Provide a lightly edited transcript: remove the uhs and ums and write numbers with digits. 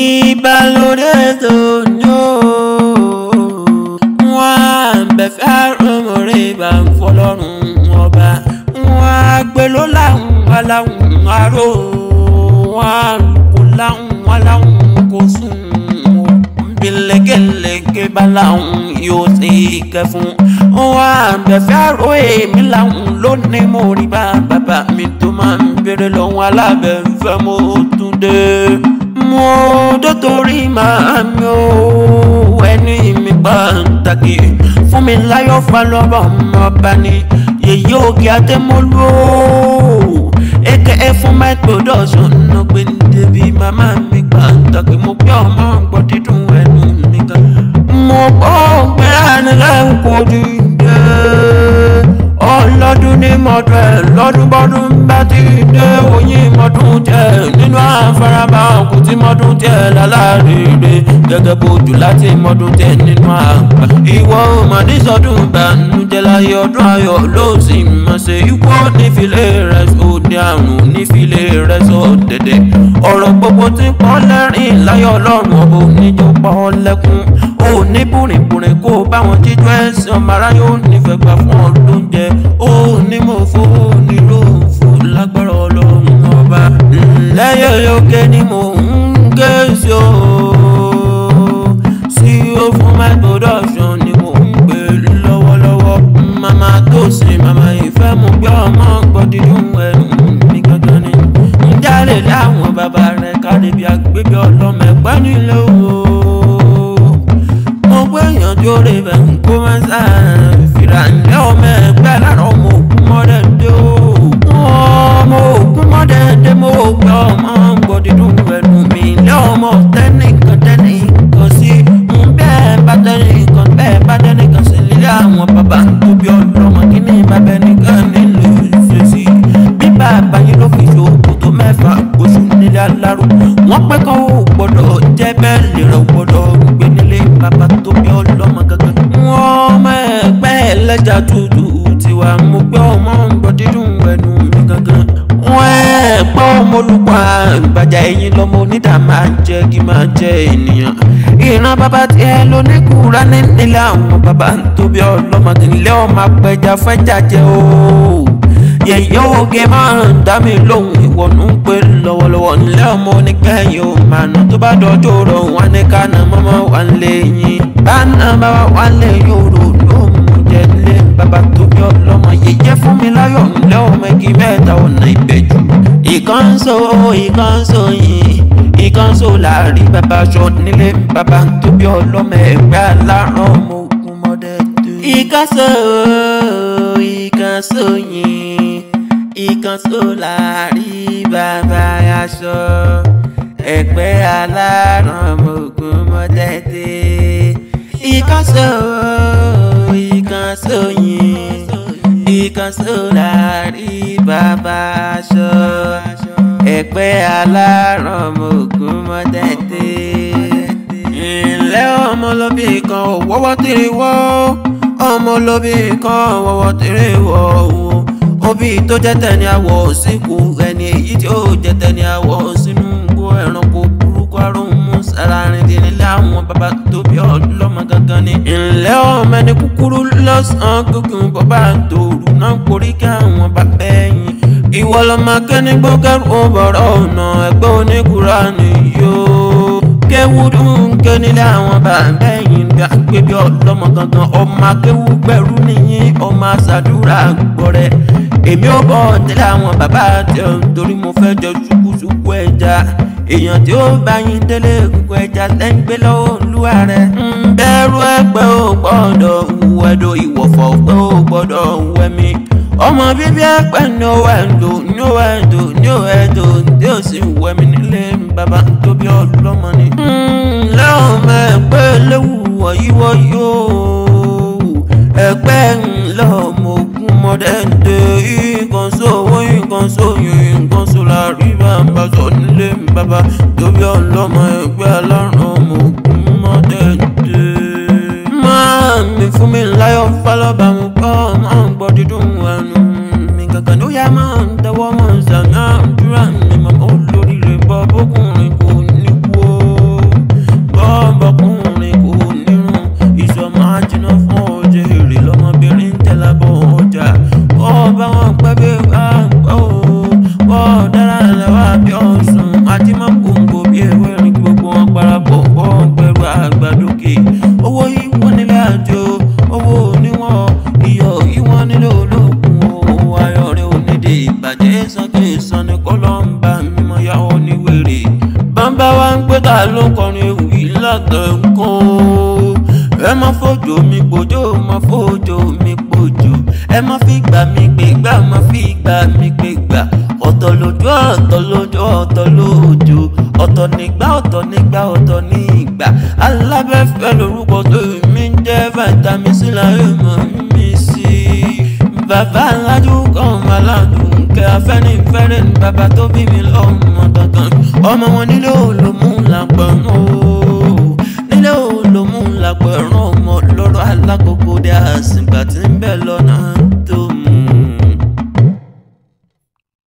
Ìbálòdé no wọ́n bẹ̀fẹ́ àrùnmọ̀rẹ́ ìbá ń fọlọ́run ọba wọ́n gbé ló láhùn aláhùn aró wọ́n kò láhùn aláhùn kò sùn bílẹ̀gẹ̀lẹ̀gẹ̀ bá láhùn yóò ti kẹfún wọ́n bẹ̀fẹ́ àrò èmi láhùn lónìí mo rí bá bàbá mi tó máa ń bèrè lọ́wọ́ alábẹ̀fẹ́ mo tún dé. Mo dótórí máa mi ó ẹni mi pàtàkì fún mi láyọ̀ falọ́bọ̀ ọmọọba ni yèyé ògì àtẹmọ́lú aka fún my production no gbé débi màmá mi pàtàkì mo pé ọmọ gbọ́ dídùn ẹnu mi gan. Mo bọ́ gbéra nílẹ̀ kojú dé ọlọ́dún ní mọ́tò ẹ̀ lọ́dún bọ́dún bá ti dé oyin mọ́dún tẹ̀ nínú àfarabà kò tí mọ́dún tẹ̀ lálàrèrè gẹ́gẹ́ bójú láti mọ́dún tẹ̀ nínú àgbà. Ìwọ mà ní sọdún ìbànújẹ́ láyé ọdún ayọ̀ ló sì mọ̀ ṣe ikú nífilé rẹ̀ sóde àrùn nífilé rẹ̀ sọ́dẹ̀dẹ̀ ọ̀rọ̀ gbogbo tí pọ́ lẹ́rìn láyọ̀ ọlọ́run ọ̀bọ níjọ́ pọ́ lẹ́kún ó ní búrìnbúrìn kó báwọn jíjọ ẹ̀sìn ọmọ aráyé ó nífẹ̀ẹ́ gbà fún ọ lóúnjẹ ó ní mo fò ní róòfò lágbára ọlọ́run ọba lẹ́yìn òkè ni mò ń gé sí o sí o fún my production ni mò ń gbé lọ́wọ́lọ́wọ́ màmá tó sin màmá ìfẹ́ mo gbé ọmọ gbọ́ dídùn ẹnu mi gangan ni ń jáde láwọn bàbá rẹ̀ kárí bí agbébí ọlọ́mọ ẹ̀pẹ́ nílé o mo gbé ìyànjú rẹ̀ bẹ̀ ń kó máa sá fìrà ńlẹ́ ọmọ ẹgbẹ́ lára ọmọ òkú mọ́dẹ́dẹ́ o ọmọ òkú mọ́dẹ́dẹ́ mo gbé ọmọ gbọ́ dídùn ẹnu mi ńlẹ́ ọmọ tẹ́nìkan sí bẹ́ẹ̀ bá tẹ́nìkan sí nílé àwọn bàbá tó bí ọlọ́mọ kí ní bàbá ẹnìkan nílò ìfèsì bí bàbá yín ló fi ṣòkò tó mẹ́fà oṣù nílé aláró wọ́n pẹ́ kọ́ ò gbọ́dọ̀ jẹ́ bẹ́ẹ̀ lè rẹ̀ gbọ́dọ̀ gbé nílé bàbá tó bí ọlọ́mọ gángan. Wọ́n mọ ẹgbẹ́ ẹlẹ́jà tútù tiwa mo gbé ọmọ gbọ́ dídùn ẹnu mi gangan. Wọ́n ẹ̀pọ̀ ọmọ olùkọ́ àgbàjà ẹ̀yìn lọ́mọ onídà máa jẹ́ kí máa jẹ́ ènìyàn. Ìran bàbá tiẹ̀ ló ní kúra nílé àwọn bàbá tó bí ọlọ́mọ nílé ọmọ apẹja fẹ́jà jẹ́ o. Yẹ̀yẹ́ oge máa ń dá mi lóhùn ìwọ̀nù ń pè lọ́wọ́lọ́wọ́ nílẹ̀ ọmọ oníkẹ́yìn ò máa nà tó bá dọjọ́ rọ̀ wá ní kánà mọ́mọ́ wà lẹ́yìn bánà bàbá wà lẹ́yìn òrò ló mú jẹ nílé bàbá tó bí ọlọ́mọ yẹ̀yẹ́ fún mi láyọ̀ nílẹ̀ ọmọ igi mẹ́ta ọ̀nà ìbẹ̀jù. Ìkànṣó láàrin bàbá aṣọ nílé bàbá tó bí ọlọ́mọ ẹgbẹ́ aláràn ọmọ ogun mọ́dẹ́dẹ́. Ìkànṣó láàrin bàbá aṣọ ẹgbẹ́ aláràn ọmọ ogun mọ́dẹ́dẹ́. Ìkànṣó láàrin bàbá aṣọ ẹgbẹ́ aláràn ọmọ ogun mọ́dẹ́dẹ́. Ilé ọmọ lóbì kan wọ́wọ́ tìrì wọ́ ọmọ lóbì kan wọ́wọ́ tìrì wọ́ òbí tó jẹ́ tẹ̀ni àwọ̀ síkù ẹni èyí tí ó jẹ́ tẹ̀ni àwọ̀ sínú gbó ẹranko burúkú àrùn mú sára rìn dín nílé àwọn bàbá tó bí ọlọ́mọ gangan ni. Ilé ọmọ ẹni kúkúrú lọ́sàn-án gògùn bàbá tòru náà porí ká àwọn bàbá ẹ̀yìn. Ìwọ lọmọ akẹ́ni gbọ́gẹ́rù ọ̀bọ̀rọ̀ ọ̀nà ẹgbẹ́ oníkùrá nìyó. Kéwúdú ké nílé àwọn bàbá ẹ̀yìn bí agbébí ọlọ́mọ gangan ọmọ akéwú gbẹ̀rú nìyí ọmọ àṣàdúrà gbọ́rẹ́. Èmi ò bọ̀ tẹ́lẹ̀ àwọn bàbá àti torí mo fẹ́ jọ ṣùkúṣùkú ẹja èèyàn tí ó bá yín délé gbogbo ẹja lẹ́ńgbẹ́ lọ́wọ́ olúwa rẹ̀. Bẹ́rù ẹgbẹ́ ò gbọ́dọ̀ wẹ̀dọ̀ ìwọ̀fọ̀ pé ò gbọ́dọ̀ wẹ̀mí ọmọ bíbí ẹgbẹ́ ní ó sì wẹ̀mí nílé bàbá tó bí ọlọ́mọ ni. Lọ́mọ ẹgbẹ́ léwu wọ̀yíwọ̀yó ẹgbẹ́ lọ́mọ ogun mọ́dẹ́dẹ́. Ìkànṣó láàrin bàbá aṣọ nílé bàbá tó bí ọlọ́mọ ẹgbẹ́ aláràn ọmọ ogun mọ́dẹ́dẹ́. Máa mi fún mi láyọ̀ fálọ́bà mo gbọ́ máa ń gbọ́ dídùn ẹnu mi kankan ló yá máa ń tẹwọ́ mọ́ ṣàmì àdúrà mi mọ́ olóríire bọ́ bókùnrin kò ní kú o. lẹ́wà bí ọ̀sùn àti máa ń gbòǹgbò bí ewé rìn kí gbogbo wọn parapọ̀ pọ̀ pẹ̀lú àgbàdókè. Owó yìí wọ́n nílé àjò owó oníwọ̀n iyọ̀ yìí wọ́n nílé olókùn owó ayọ̀ rẹ̀ onídè ìbàjẹ́ sọ́kè sọ́ni kọ́lọ́mbà mímọ́ yàwó ní wèrè. Bàbá wa ń gbé ta ló ń kọrin ewì látọ̀ nǹkan. Ẹ má fojú mi gbòjò má fojú mi gbòjò. Ẹ má fi gbà mí gbé gbà má fi gbà mí gbé gbà. Ọ̀tọ̀ lójú ọ̀tọ̀ lójú ọ̀tọ̀ lójú. Ọ̀tọ̀ nígbà ọ̀tọ̀ nígbà ọ̀tọ̀ ní ìgbà. Alábẹ́fẹ́ lórúkọ tó mi ń jẹ́ vitamin C láyé mọ̀ mí sí. Bàbá alájú kan aládùn kẹ́ afẹ́nifẹ́re ní bàbá tó bí mi lọ́mọ dandan. Ọmọ wọn nílò olómọ.